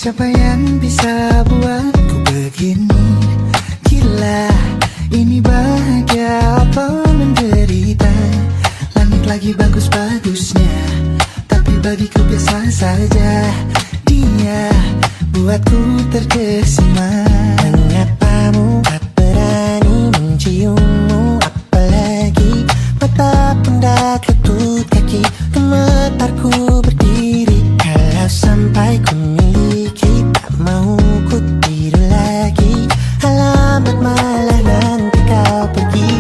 Siapa yang bisa buatku begini? Gila, ini bahagia apa menderita? Langit lagi bagus-bagusnya, tapi bagiku biasa saja. Dia buatku terkesima. Menyapamu, tak berani menciummu, apalagi mata pun dah ketut kaki. Gemetarku berdiri kalau sampai ku miliki. Tak mau ku tidur lagi, alamat malah nanti kau pergi.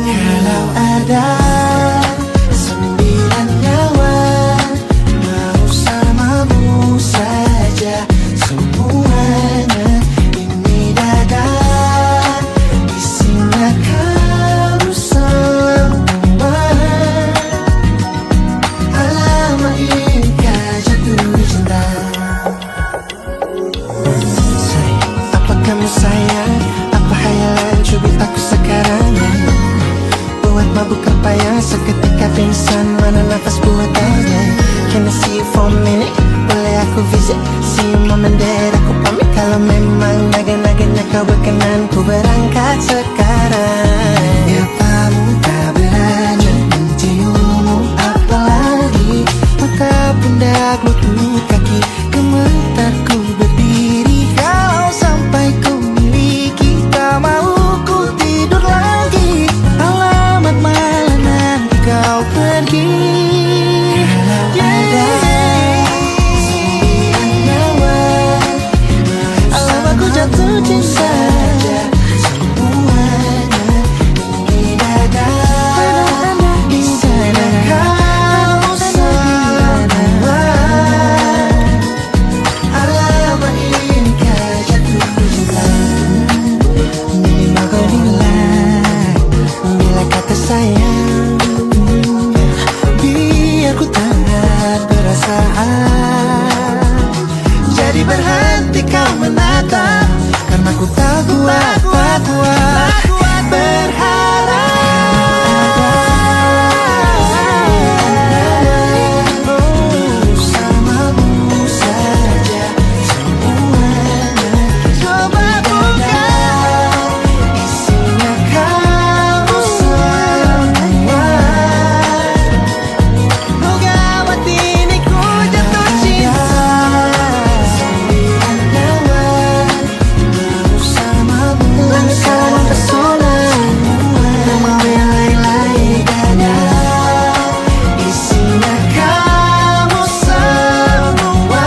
Kalau ada 9 nyawa, mau samamu saja semuanya. Ini dada isinya kamu semua. Alamak inikah jatuh cinta. Apa kamu sayang? Apa hayalan cubit aku sekarang? Buat mabuk apa yang seketika pingsan? Mana nafas buatannya? Can I see you for a minute? Boleh aku visit? See you mom and dad, aku pamit. Kalau memang naga-naganya kau berkenan, ku berangkat sekarang. Ya kamu tak berani menciummu, apalagi mata pundak lutut kaki. Gemetarku berdiri kalau sampai ku miliki. Tak mau ku tidur lagi, alamat malah nanti kau pergi. Kalau ada 9 nyawa, Alamat ku jatuh cinta. semuanya. Ini dada isinya kau semua. Alamat inikah jatuh cinta. Minimal kau bilang, Bila kata sayang, biar ku tak perasaan. Jadi berhenti kau menatap, karena ku tak kuat berharap. bersamamu saja semuanya. Coba buka, Isinya kamu semua. oh gawat ini ku jatuh cinta. 9 nyawa, bersamamu Langkah pesona, tak mau yang lain-lain. dada isinya kamu semua.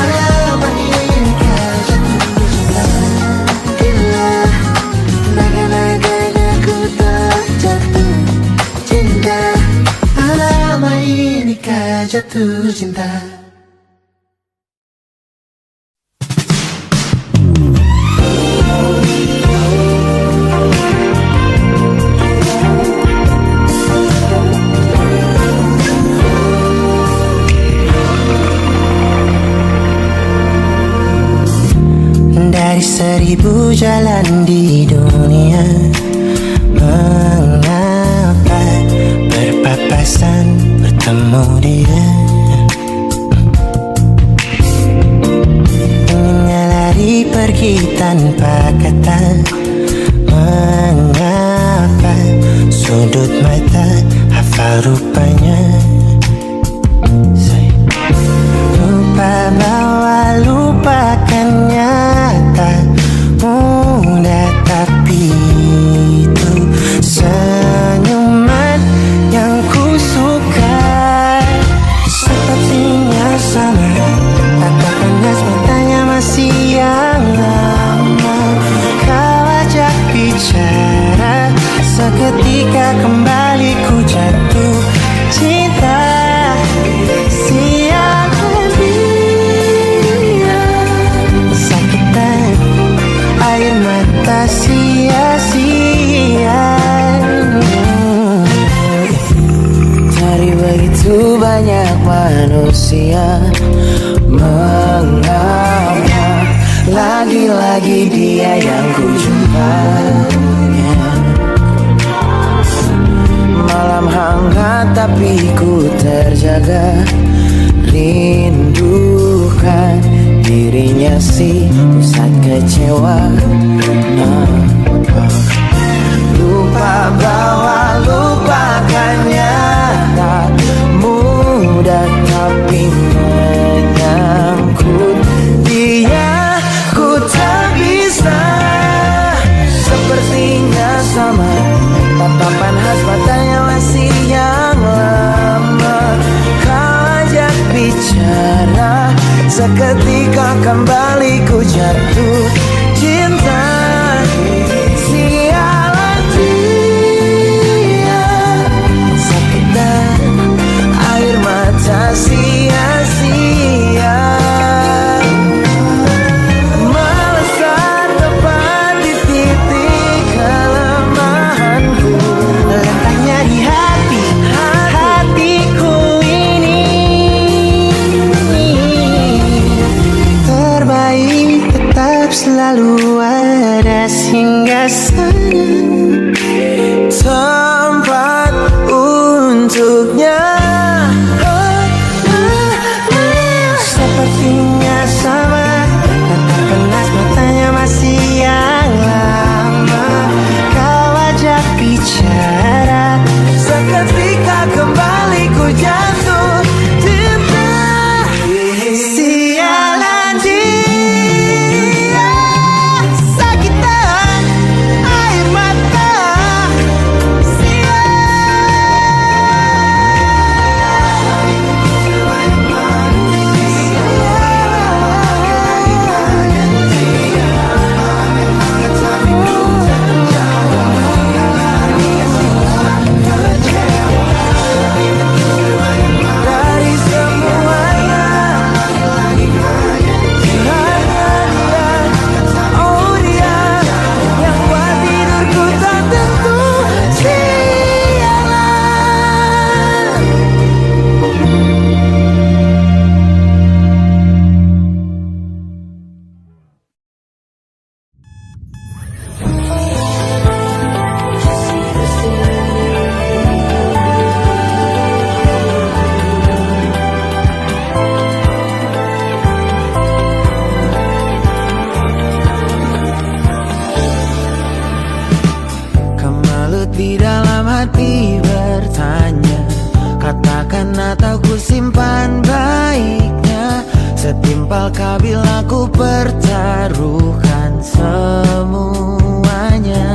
Alamat inikah jatuh cinta. Gila, naga-naganya ku tak jatuh cinta. Alamak inikah jatuh cinta. Dari 1000 jalan di dunia, mengapa berpapasan bertemu dia? Ingin lari pergi tanpa kata, mengapa sudut mata hafal rupanya? Lupa bahwa lupakan nyata mudah, tapi itu senyuman yang ku suka. Sepertinya sama, tatapannya matanya masih yang lama. Kau ajak bicara, seketika kembali ku jatuh cinta. Siapa dia? Sakitan air mata sia-sia. Dari begitu banyak manusia, mengapa lagi-lagi dia yang ku jumpa? Malam hangat tapi ku terjaga, rindu kasih pusat kecewa. Lupa bahwa lupakannya tak mudah, tapi menyangkut dia ku tak bisa. Sepertinya sama, tatapan khas matanya masih yang lama. Kau ajak bicara, seketika kembali ku jatuh cinta. Sialan dia, sakit dan air mata sia-sia. Melesat tepat di titik kelemahanku. Letaknya di hatiku ini. Terbaik tetap selalu ada singgah sana, Tempat untuknya. sepertinya sama, tatapan khas matanya masih yang lama. Kau ajak bicara, Seketika kembali ku jatuh cinta. sialan dia, sakitan air mata sia. Dari semuanya oh dia yang buat tidurku tak tentu. Sialan. Kemalut di dalam hati bertanya, katakan atau ku simpan baiknya. Setimpal bila ku pertaruhkan semuanya.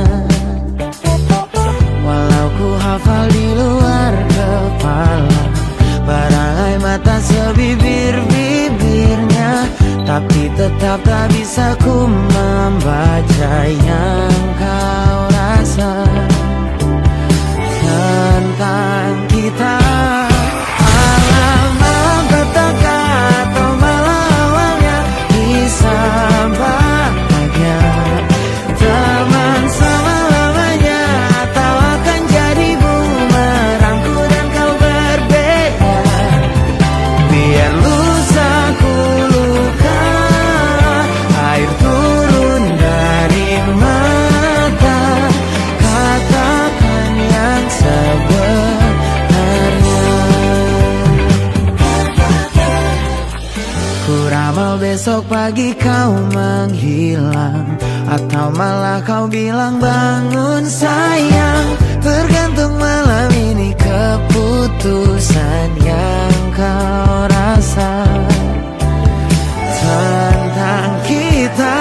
Walau ku hafal di luar kepala, barangai mata sebibir-bibirnya, tapi tetap tak bisa ku membaca yang kau rasa tentang kita. Malam-malam petaka atau malam awalnya kisah bahagia. Teman selama-lamanya atau akan jadi bumerangku dan kau berbeda. Biar lusaku luka, air turun dari mata. Katakan yang sebenarnya. Ku ramal besok pagi kau menghilang, atau malah kau bilang bangun sayang. Tergantung malam ini keputusan yang kau rasa tentang kita.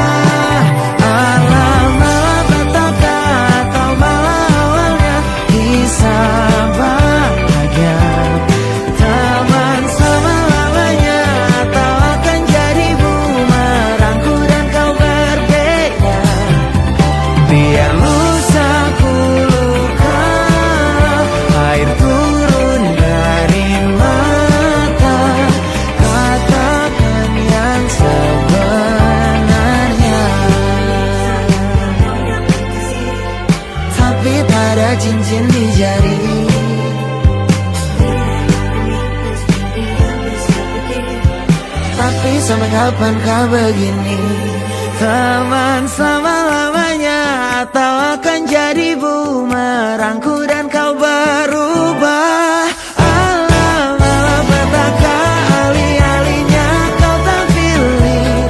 Malam-malam petaka atau malam awalnya kisah bahagia. Teman selama-lamanya atau akan jadi bumerangku dan kau berbeda. Biar lusaku luka, air turun dari mata. Katakan yang sebenarnya. Tapi tak ada cincin di jari. Tapi sampai kapan kau begini? Teman selama-lamanya atau akan jadi bumerangku dan kau berubah. Alam-alam petaka, alih-alihnya kau tak pilih.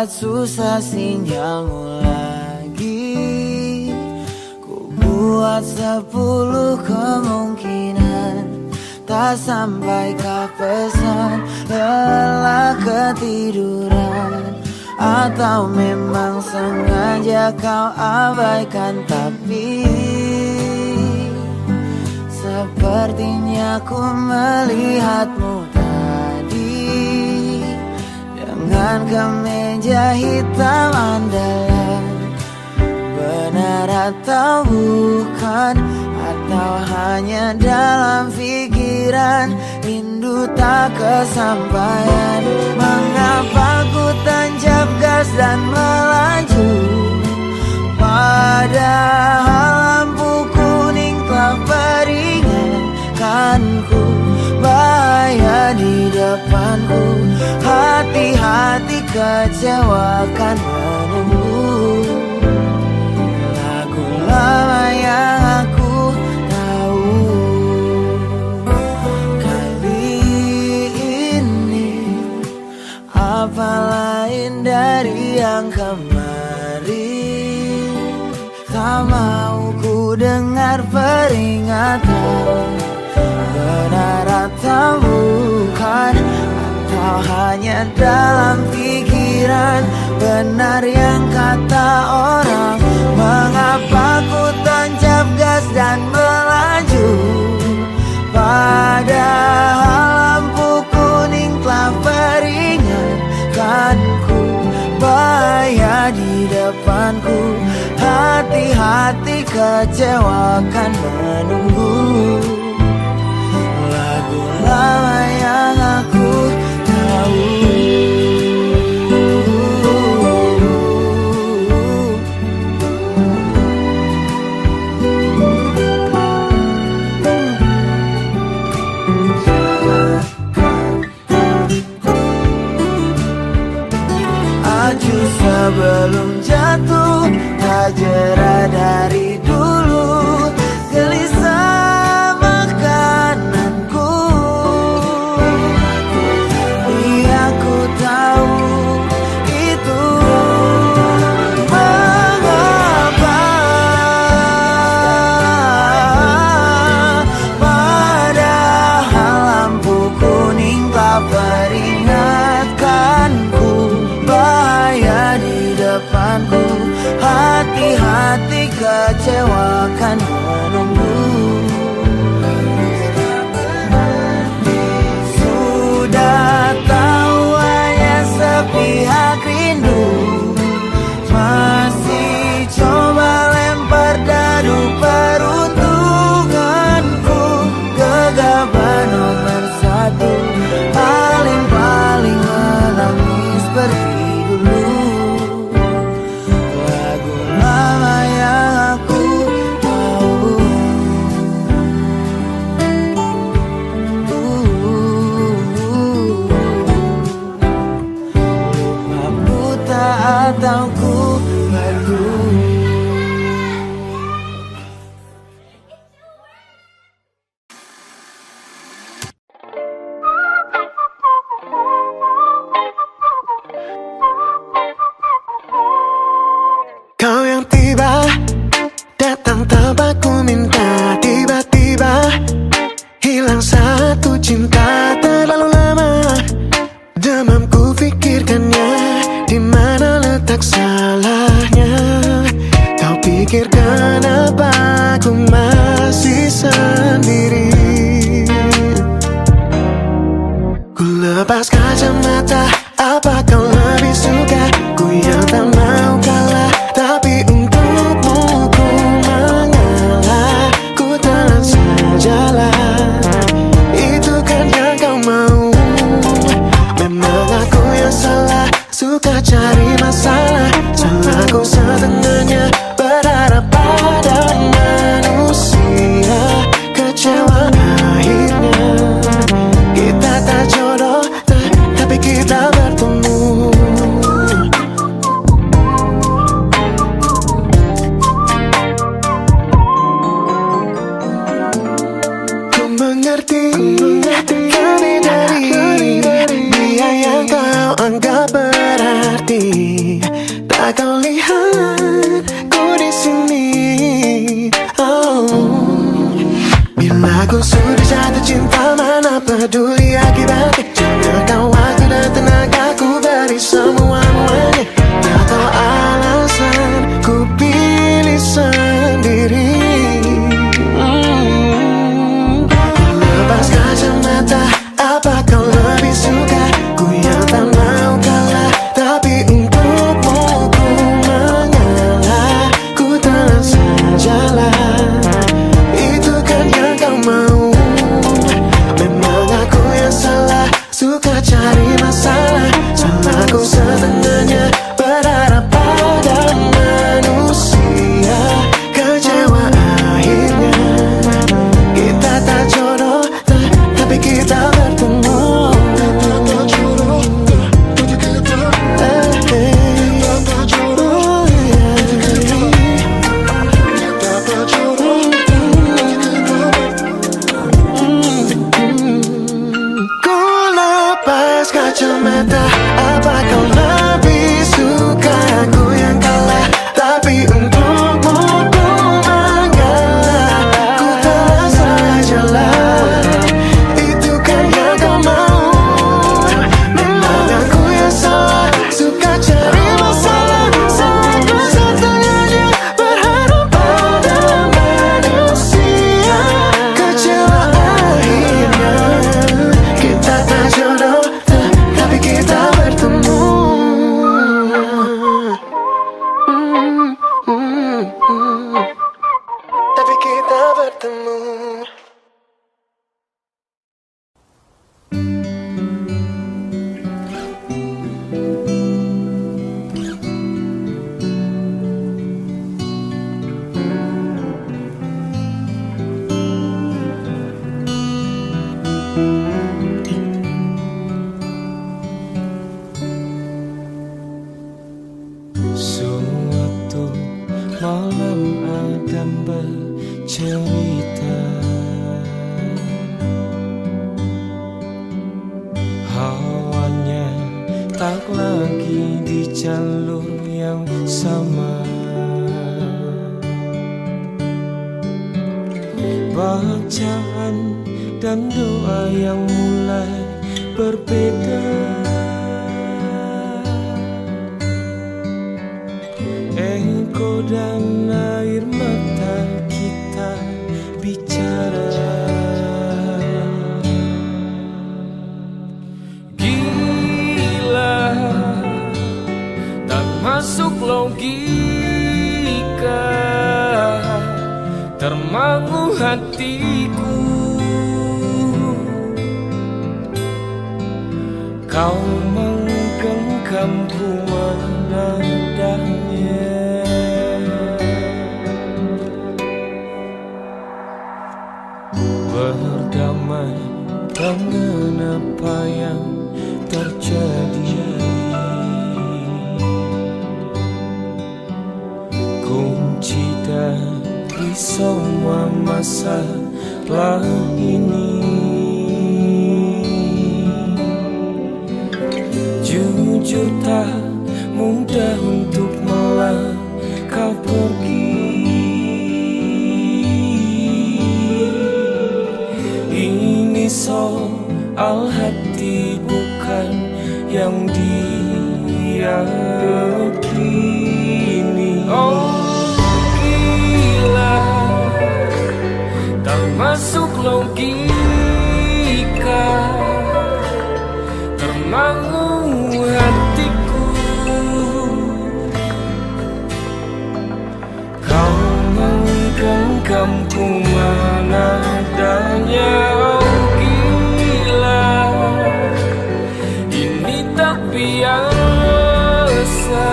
saat susah sinyalmu lagi. Ku buat 10 kemungkinan, tak sampaikah pesan, lelah ketiduran, atau memang sengaja kau abaikan. Tapi sepertinya ku melihatmu tadi dengan kemeja hitam andalan. Benar atau bukan, atau hanya dalam pikiran, rindu tak kesampaian. Mengapa ku tancap gas dan melaju, padahal lampu kuning telah peringatkanku. Bahaya di depanku, hati-hati kecewa akan menunggu. Lagu lama yang aku tahu, kali ini apa lain dari yang kemarin. Tak mau ku dengar peringatan, benar atau bukan, atau hanya dalam pikiran. Benar yang kata orang, mengapa ku tancap gas dan melaju, padahal lampu kuning telah peringatkanku. Bahaya di depanku, hati-hati kecewa akan menunggu. Lagu lama yang aku tahu. Maju sebelum jatuh, tak jera dari dulu. Aku sudah jatuh cinta, mana peduli akibatnya. Jika waktu dan tenaga ku beri semua-muanya. Ya kau alasan ku pilih sendiri. Lepas kacamata, apa kau lebih suka? Ku yang tak mau kalah, tapi untukmu ku mengalah. Ku tenang sajalah, itu kan yang kau mau. Memang aku yang salah, suka cari masalah. Salahku setengahnya, berharap pada manusia. Kecewa akhirnya, kita tak jodoh, tapi kita bertemu. Ku lepas kacamata, apa kau lebih suka? Aku yang kalah, tapi untukmu ku mengalah. Ku telah sajalah, itu kan yang kau mau. Memang aku yang salah, suka cari masalah. Salahku setengahnya, berharap pada manusia. Kecewa akhirnya, kita tak jodoh, tapi kita bertemu. Tapi kita bertemu. Suatu malam Adam bercerita, hawanya tak lagi di jalur yang sama. Bacaan dan doa yang mulai berbeda. Engkau dan air mata kita bicara. Gila, tak masuk logika, termangu hatiku. Kau menggenggamku menadahnya. Berdamai dengan apa yang terjadi. Kunci dari semua masalah ini, jujur tak mudah untuk melangkah pergi. Ini soal hati, bukan yang diyakini. Oh gila, tak masuk logika, termangu hatiku. Kau menggenggamku menadahnya. Oh gila, ini tak biasa,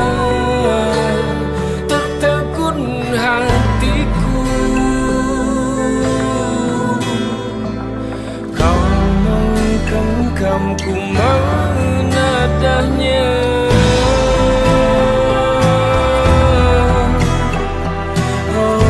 tertegun hatiku. Kau menggenggamku menadahnya. Oh,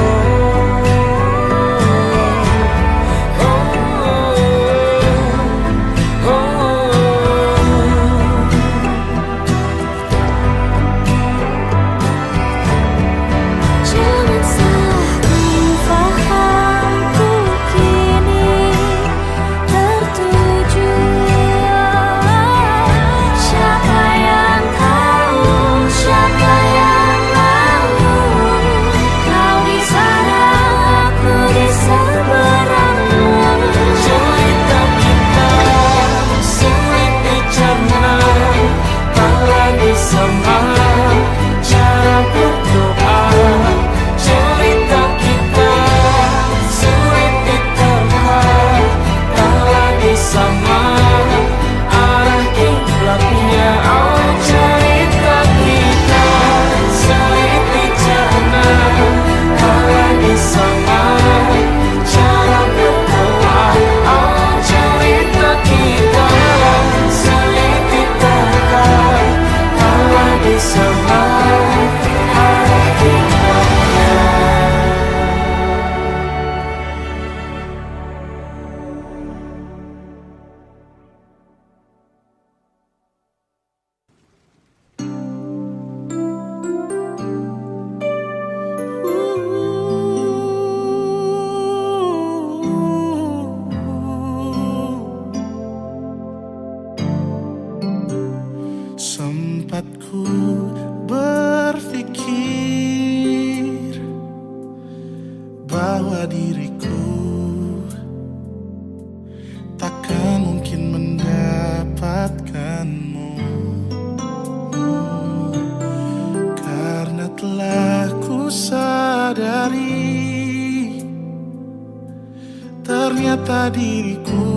Ternyata diriku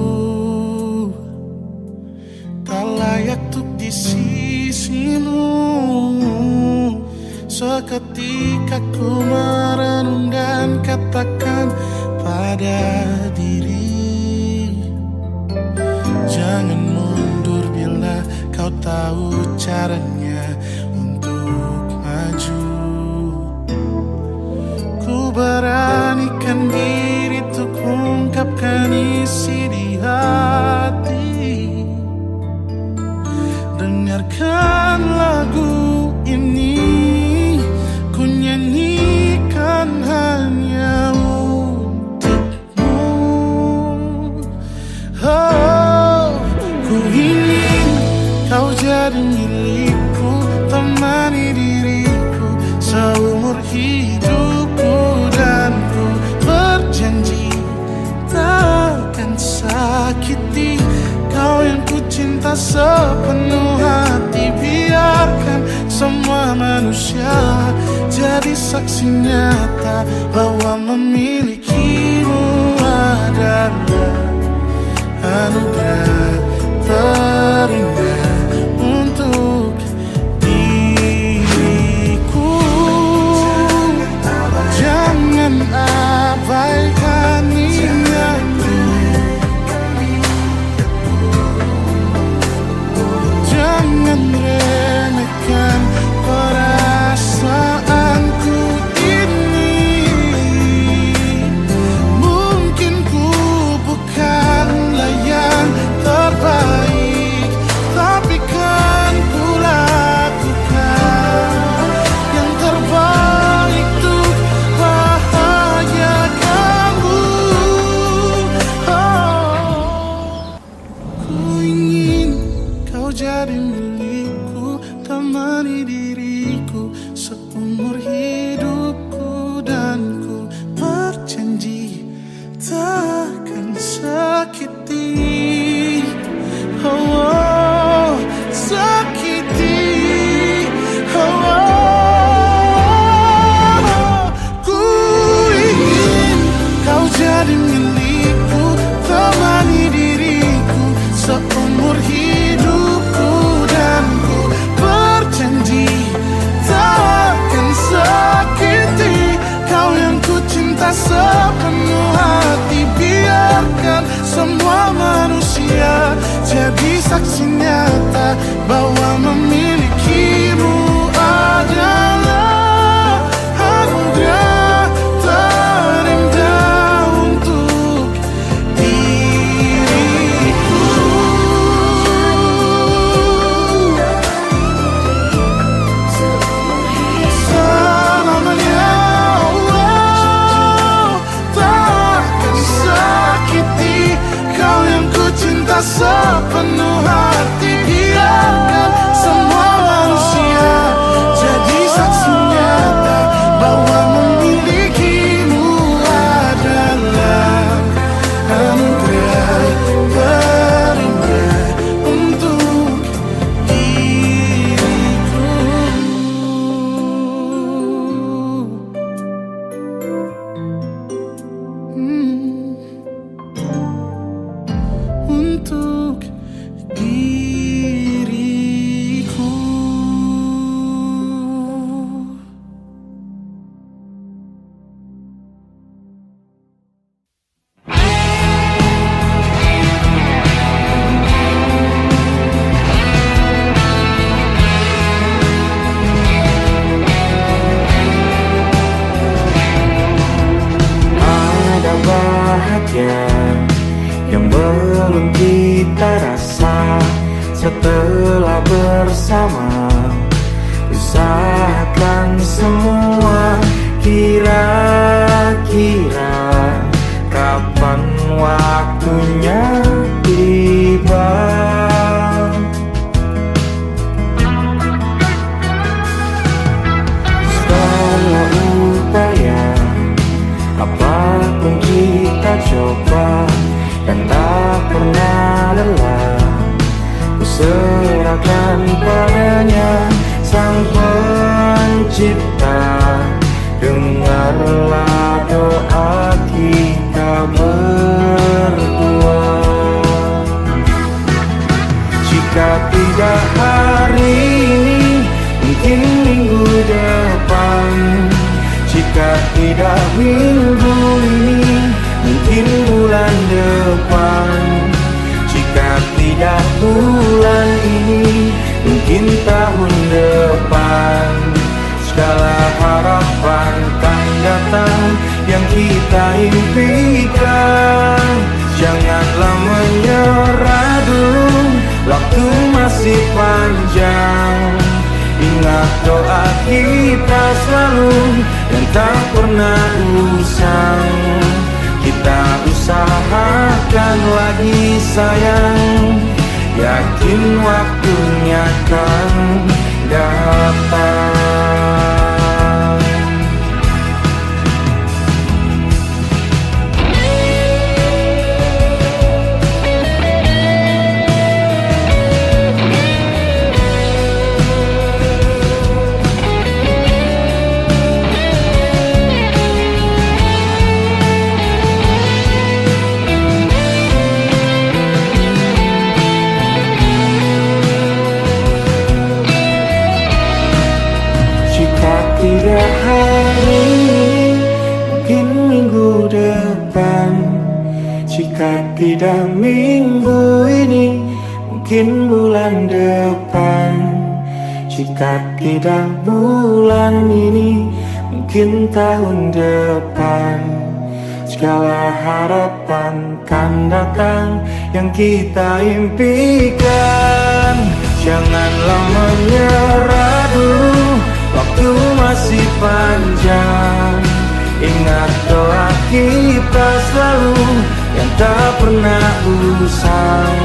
tak layak untuk di sisimu. Seketika ku merenung dan katakan pada diri, jangan mundur bila kau tahu caranya untuk maju. Ku beranikan diri untuk ungkapkan isi di hati. Dengarkan lagu ini, ku nyanyikan hanya untukmu. Oh, ku ingin kau jadi milikku, temani diriku seumur hidupku. Dan ku berjanji takkan sakiti kau yang ku cinta sepenuh hati. Biarkan semua manusia jadi saksi nyata bahwa memilikimu adalah anugerah terindah untuk diriku. Jangan abaikan niatku, jangan remehkan perasaanku ini. Mungkin ku bukanlah yang terbaik, tapi kan ku lakukan yang terbaik untuk bahagiakanmu. Oh, ku ingin kau jadi milikku, temani diriku seumur hidupku. Dan ku berjanji takkan sakiti, oh, sakiti, oh. Ku ingin kau jadi milikku, temani diriku seumur hidupku. Dan ku berjanji takkan sakiti kau yang ku cinta sepenuh hati. Biarkan semua manusia jadi saksi nyata bahwa memilikimu adalah anugerah terindah untuk diriku. Selamanya, oh, takkan sakiti kau yang ku cinta sepenuh hati. Biarkan semua manusia jadi saksi nyata bahwa memilikimu adalah anugerah terindah untuk diriku. Untuk diriku. Ada bahagia yang belum kita rasa setelah bersama. Usahakan semua, kira-kira kapan waktunya tiba. Setelah upaya apapun kita coba dan tak pernah lelah, ku serahkan padanya Sang Pencipta. Dengarlah doa kita minggu ini, mungkin bulan depan. Jika tidak bulan ini, mungkin tahun depan. Segala harapan kan datang yang kita impikan. Janganlah menyerah dulu, waktu masih panjang. Ingat doa kita selalu yang tak pernah usang. Kita usahakan lagi sayang, yakin waktunya kan datang. Tidak hari ini, mungkin minggu depan. Jika tidak minggu ini, mungkin bulan depan. Jika tidak bulan ini, mungkin tahun depan. Segala harapan kan datang yang kita impikan. Janganlah menyerah dulu, waktu masih panjang. Ingat doa kita selalu yang tak pernah usang.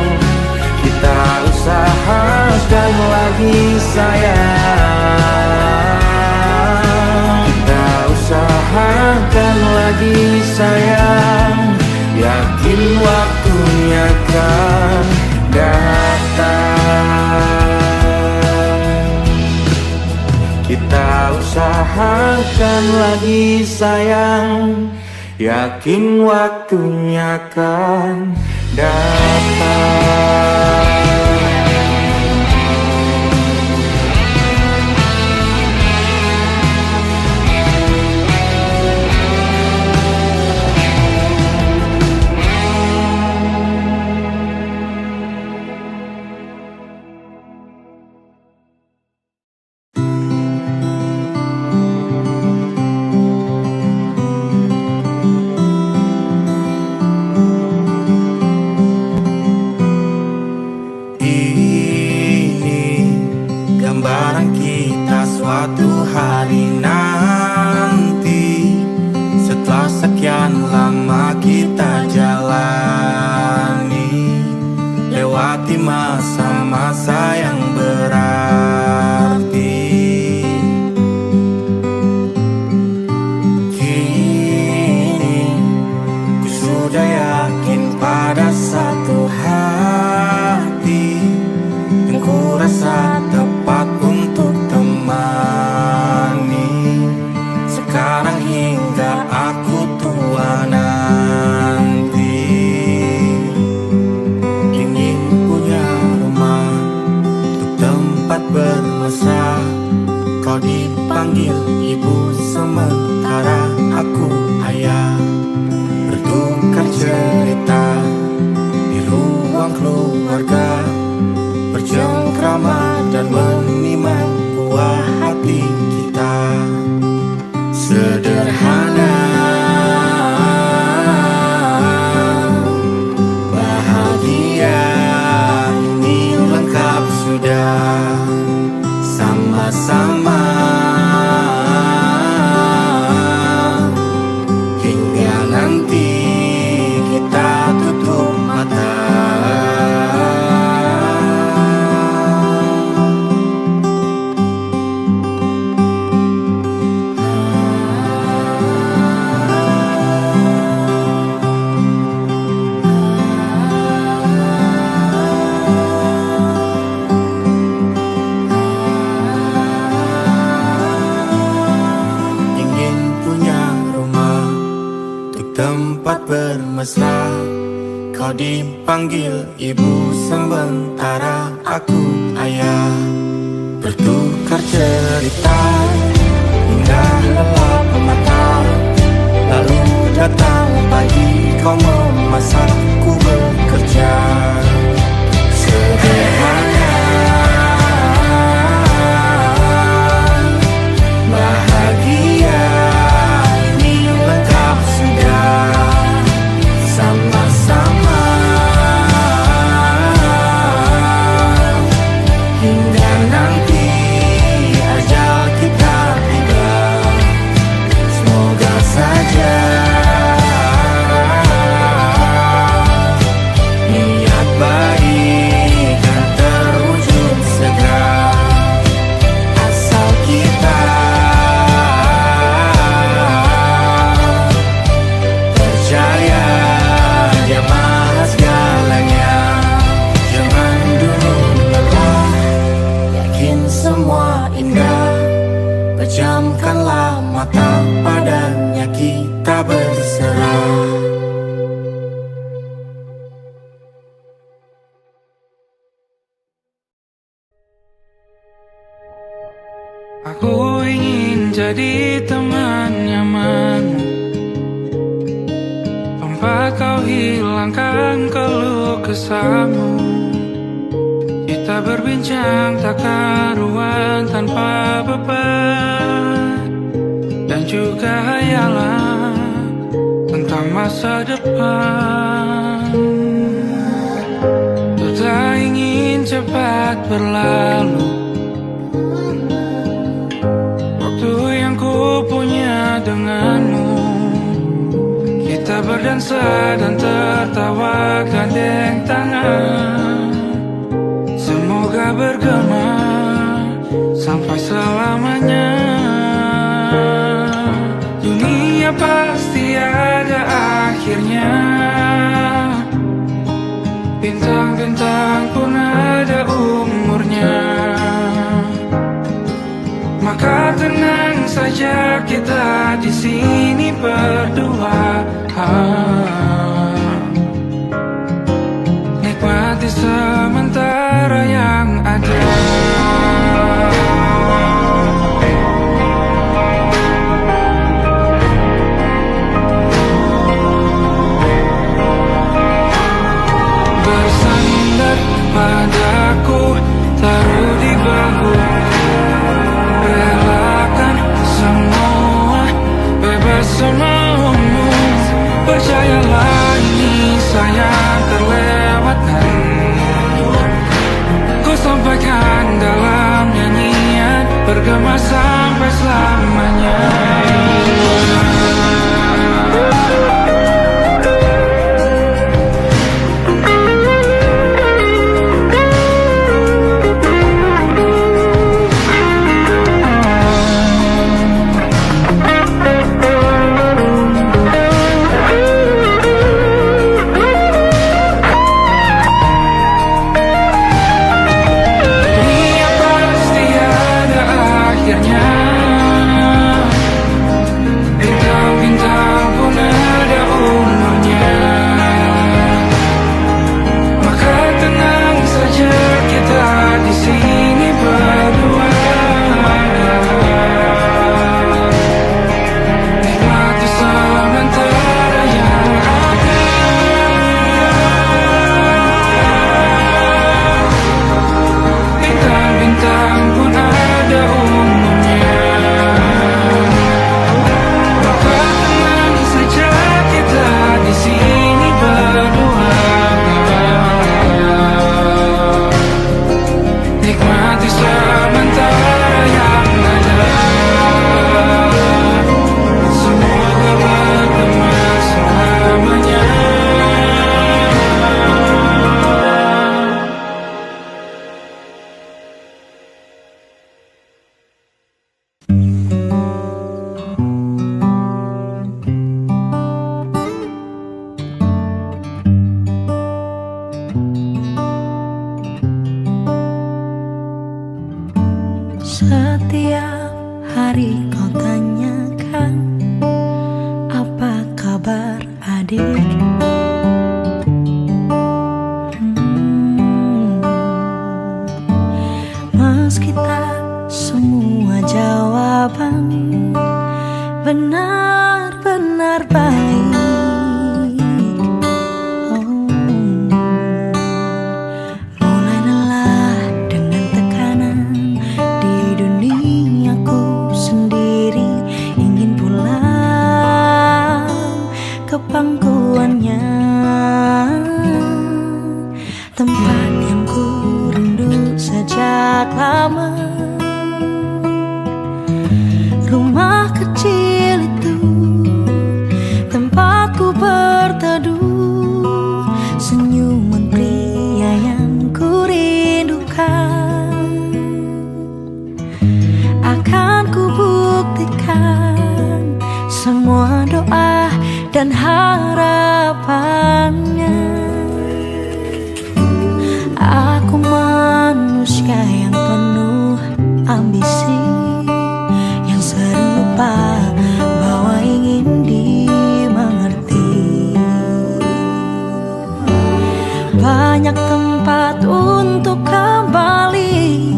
Kita usahakan lagi sayang. Kita usahakan lagi sayang, yakin waktunya kan datang. Kita usahakan lagi sayang, yakin waktunya kan datang. Gambaran kita suatu hari nanti, setelah sekian lama kita jalani, lewati masa-masa yang berarti. Kini ku sudah yakin pada satu hati yang ku rasa tepat untuk temani. Sekarang hingga aku tua nanti, ingin punya rumah untuk tempat bermesra. Kau dipanggil ibu sementara aku ayah, bertukar cerita di ruang keluarga, bercengkrama dan menimang buah hati kita. Sederhana, bahagia, ini lengkap sudah. Sama-sama hingga nanti kita tutup mata. Tempat bermesra, kau dipanggil ibu sementara aku ayah, bertukar cerita hingga lelap mata. Datang pagi kau memasak, ku bekerja. Sederhana, bahagia ini lengkap sudah. Sama-sama hingga nanti ajal kita tiba. Semoga saja niat baik dan terwujud segera, asal kita percaya Dia maha segalanya. Jangan dulu lelah, yakin semua indah. Pejamkanlah mata, padanya kita berserah. Aku ingin jadi teman nyamanmu, tempat kau hilangkan keluh kesahmu. Kita berbincang tak karuan tanpa beban, dan juga hayalan tentang masa depan. Ku tak ingin cepat berlalu waktu yang ku punya denganmu. Kita berdansa dan tertawa gandeng tangan. Semoga bergema sampai selamanya. Dunia pasti ada akhirnya, bintang-bintang pun ada umurnya. Maka tenang saja kita di sini berdua. Nikmati sementara yang ada. Bersandar padaku, taruh di bahu, relakan semua, bebas semaumu. Percayalah ini sayang terlewatkan, ku sampaikan dalam nyanyian, bergema sampai selamanya. banyak tempat untuk kembali.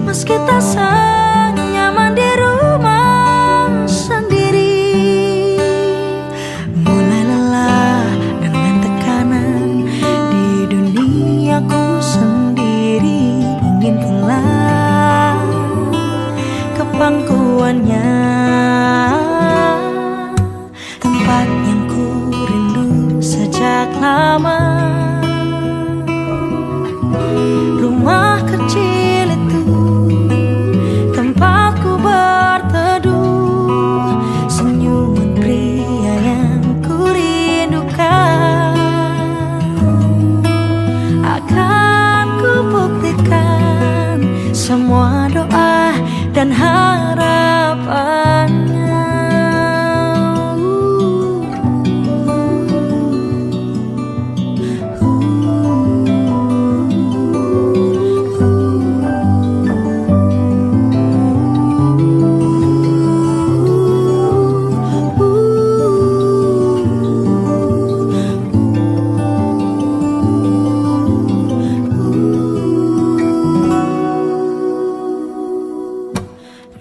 Meski tak senyaman di rumah sendiri, mulai lelah dengan tekanan di duniaku sendiri. Inginkanlah kepangkuannya, tempat yang ku rindu sejak lama. Rumah kecil itu tempatku berteduh, senyuman pria yang ku rindukan akan ku buktikan semua doa dan harapannya.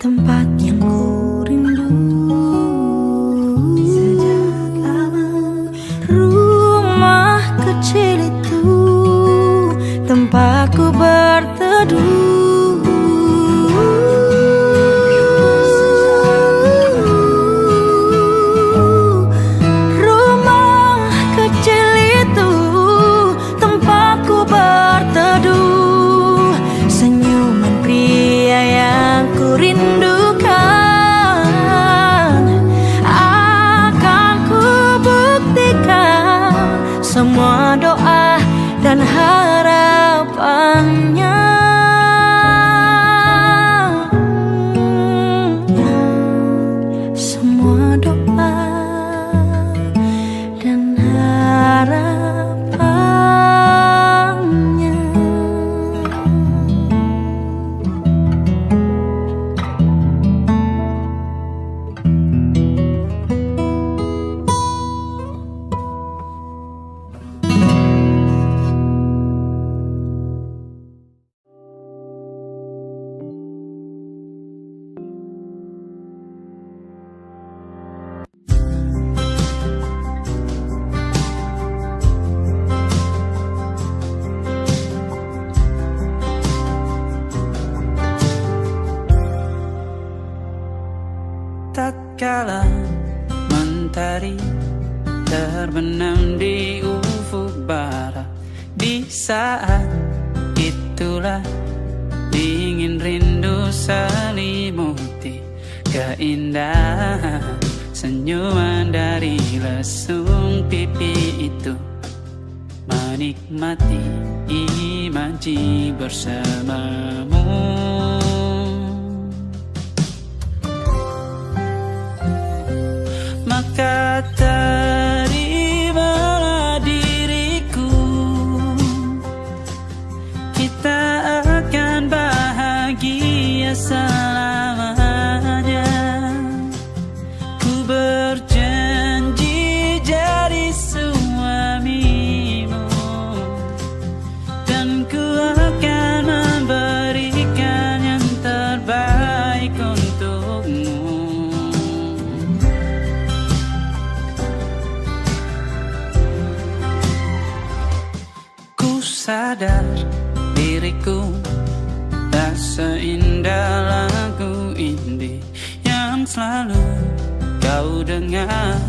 Tempat yang ku rindu sejak lama. Rumah kecil itu tempatku berteduh. Rumah kecil itu tempatku berteduh, senyuman pria yang ku rindukan akan ku buktikan semua doa dan harapannya. Semua doa dan harapannya. Tatkala mentari terbenam di ufuk barat, di saat itulah dingin rindu selimuti keindahan senyuman dari lesung pipi itu. Menikmati imaji bersamamu. Maka terimalah diriku, kita akan bahagia selamanya. Ku berjanji jadi suamimu, dan ku akan memberikan yang terbaik untukmu. Sadar diriku tak seindah lagu indie yang selalu kau dengar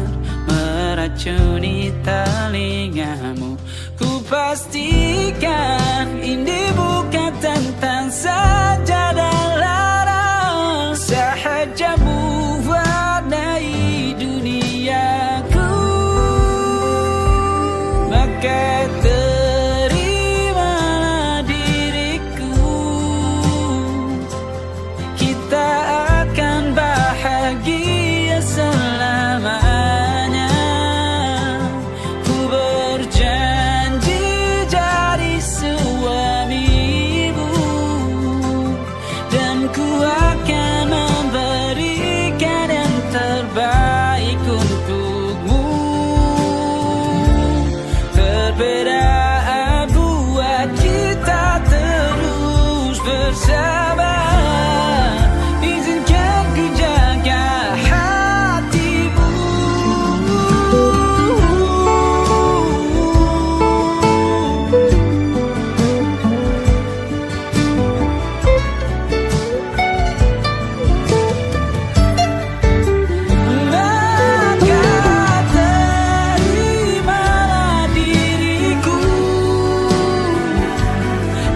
meracuni telingamu. Ku pastikan indie bukan tentang sajadah larang, sahaja mewarnai duniaku. Maka bahagia selamanya. Ku berjanji jadi suamimu, bersama. Izinkan ku jaga hatimu. Maka terimalah diriku,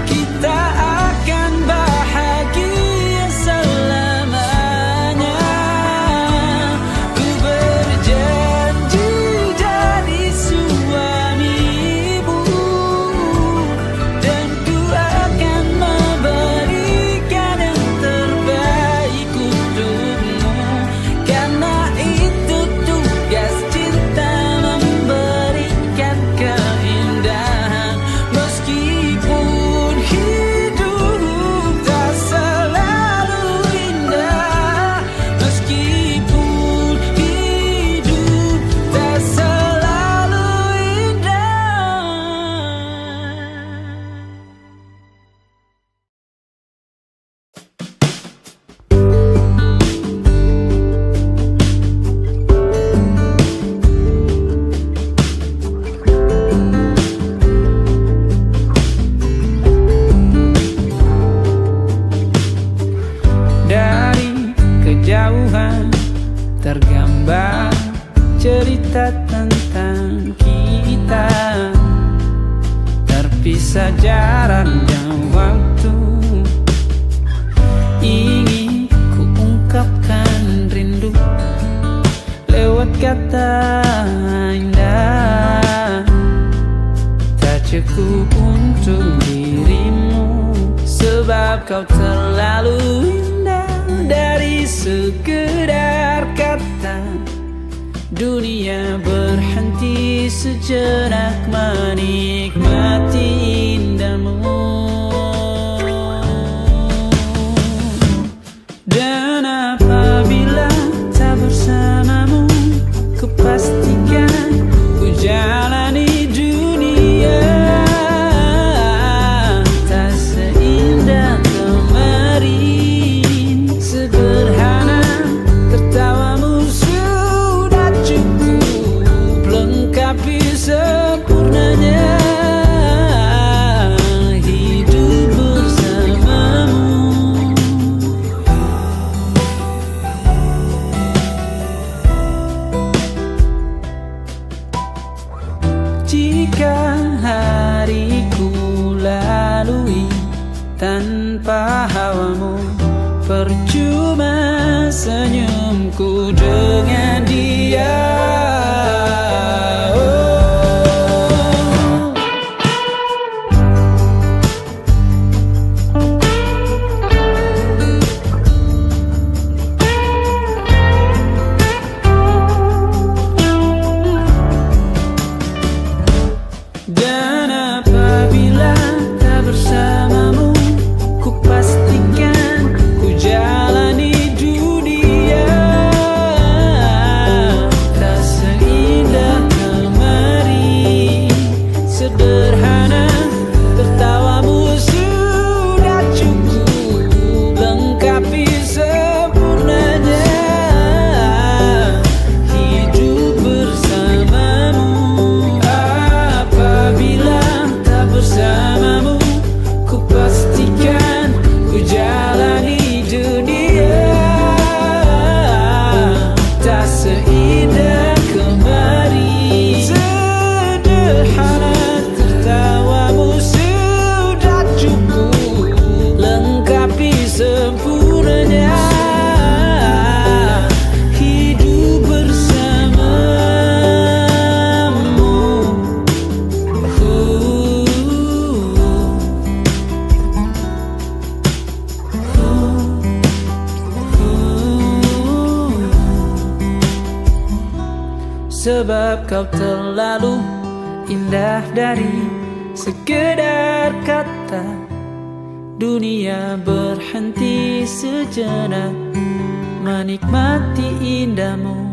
kita akan bahagia selamanya. Ku berjanji jadi suamimu, dan ku akan memberikan yang terbaik untukmu. Karena itu tugas cinta, memberikan keindahan. Meskipun hidup tak selalu indah, meskipun hidup tak selalu indah. Dari kejauhan tergambar cerita tentang kita, terpisah jarak dan waktu. Ingin ku ungkapkan rindu lewat kata indah, tak cukup untuk dirimu, sebab kau terlalu indah. Dari sekedar kata, dunia berhenti sejenak menikmati indahmu. Dan apabila tak bersamamu, ku pastikan ku jalani dunia tak seindah kemarin. Sederhana, tertawamu sudah cukup lengkapi sempurnanya hidup bersamamu. Jika hariku lalui tanpa hawamu, percuma senyumku dengan dia. Dan apabila tak bersamamu, ku pastikan ku jalani dunia tak seindah kemarin. Sederhana, tertawamu sudah cukup lengkapi sempurnanya hidup bersamamu. Apabila tak bersamamu, ku pastikan ku jalani dunia tak seindah kemarin. Sederhana, tertawamu sudah cukup lengkapi sempurnanya hidup bersamamu. Sebab kau terlalu indah dari sekedar kata, dunia berhenti sejenak menikmati indahmu.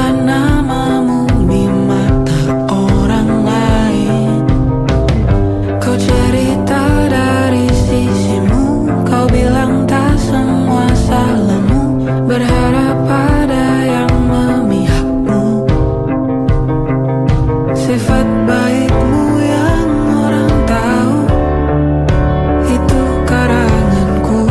menyebutkan namamu di mata orang lain. Kau cerita dari sisimu, kau bilang tak semua salahmu, berharap pada yang memihakmu. Sifat baikmu yang orang tahu, itu karanganku.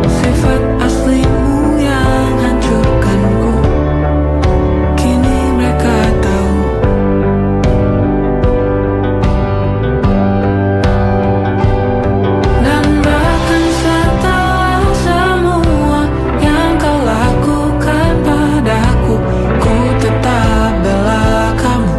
Sifat aslimu yang hancurkanku, kini mereka tahu. Dan bahkan setelah semua yang kau lakukan padaku, ku tetap bela kamu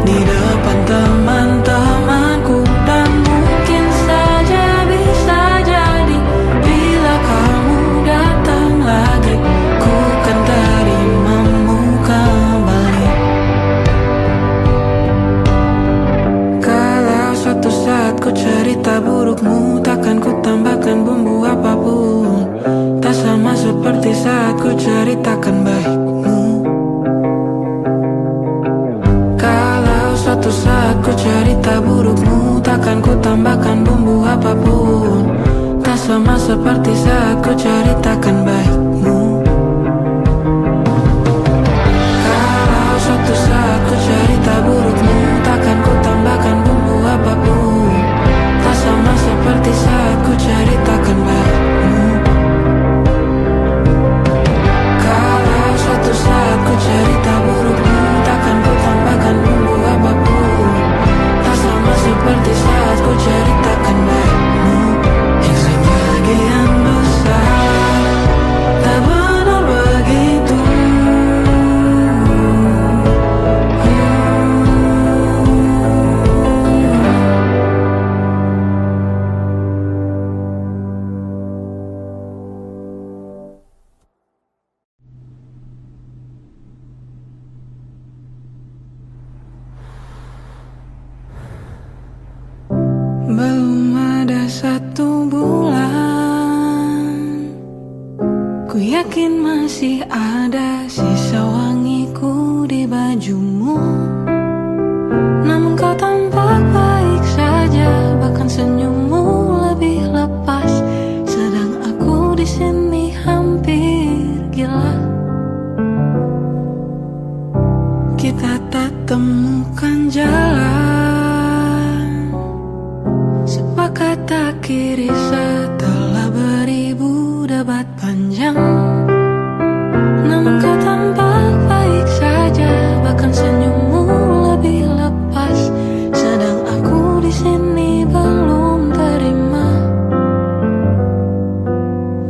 di depan teman-temanku. Dan mungkin saja bisa jadi bila kamu datang lagi, ku kan terimamu kembali. Kalau suatu saat ku cerita burukmu, takkan ku tambahkan bumbu apapun. Tak sama seperti saat ku ceritakan baikmu. Kalau suatu saat ku cerita burukmu, takkan ku tambahkan bumbu apapun. Tak sama seperti saat ku ceritakan baikmu. Kalau suatu saat ku cerita burukmu, takkan ku tambahkan bumbu apapun. Tak sama seperti saat ku ceritakan baikmu. Kalau suatu saat ku cerita burukmu, takkan ku tambahkan bumbu apapun. Tak sama seperti saat ku ceritakan baikmu. Yang sebagian besar tak benar begitu. Belum ada 1 bulan, ku yakin masih ada sisa wangiku di bajumu. Namun kau tampak baik saja, bahkan senyummu lebih lepas. Sedang aku di sini hampir gila. Kita tak temukan jalan, sepakat akhiri setelah beribu debat panjang. Namun kau tampak baik saja, bahkan senyummu lebih lepas. Sedang aku di sini belum terima.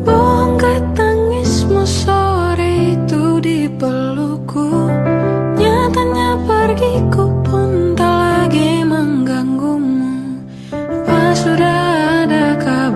Bongkar tangismu sore itu di pelukku, nyatanya pergiku pun tak lagi mengganggumu. Apa sudah ada kabar?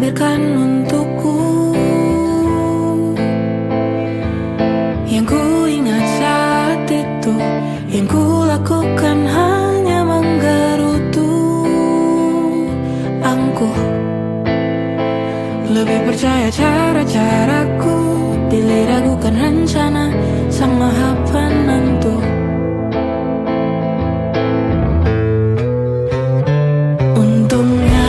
biarkan untukku. Yang ku ingat saat itu, yang ku lakukan hanya menggerutu angkuh. Lebih percaya cara-caraku, pilih ragukan rencana sang maha penentu. Untungnya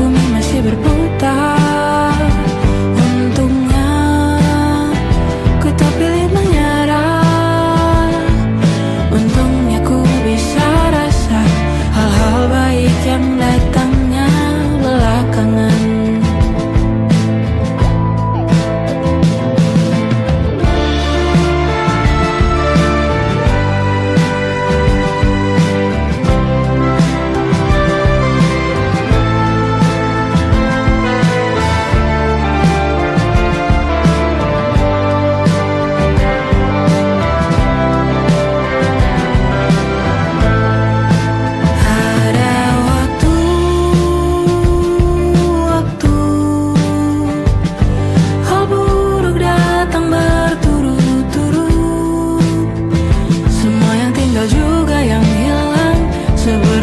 bumi masih berputar. Untungnya ku tak pilih menyerah. Untungnya ku bisa rasa hal-hal baik yang datangnya belakangan.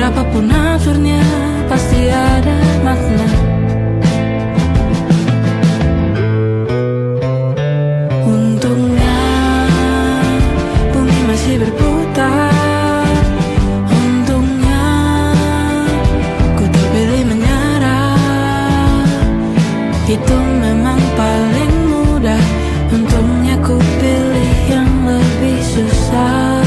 Apapun akhirnya pasti ada makna. Untungnya bumi masih berputar. Untungnya ku terpilih menyerah. Itu memang paling mudah. Untungnya ku pilih yang lebih susah.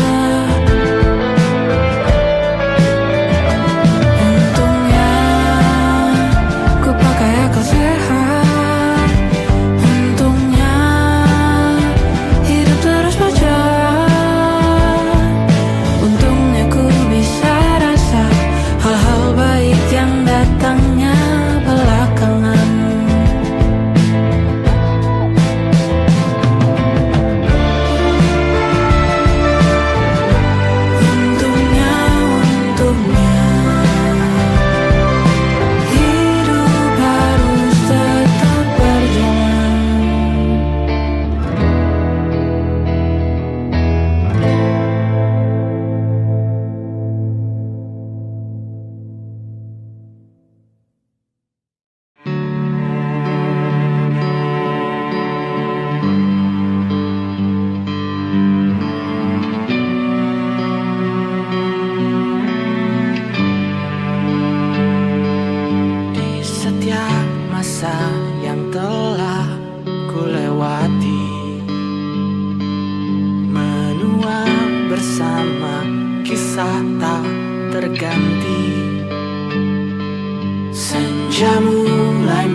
Senja mulai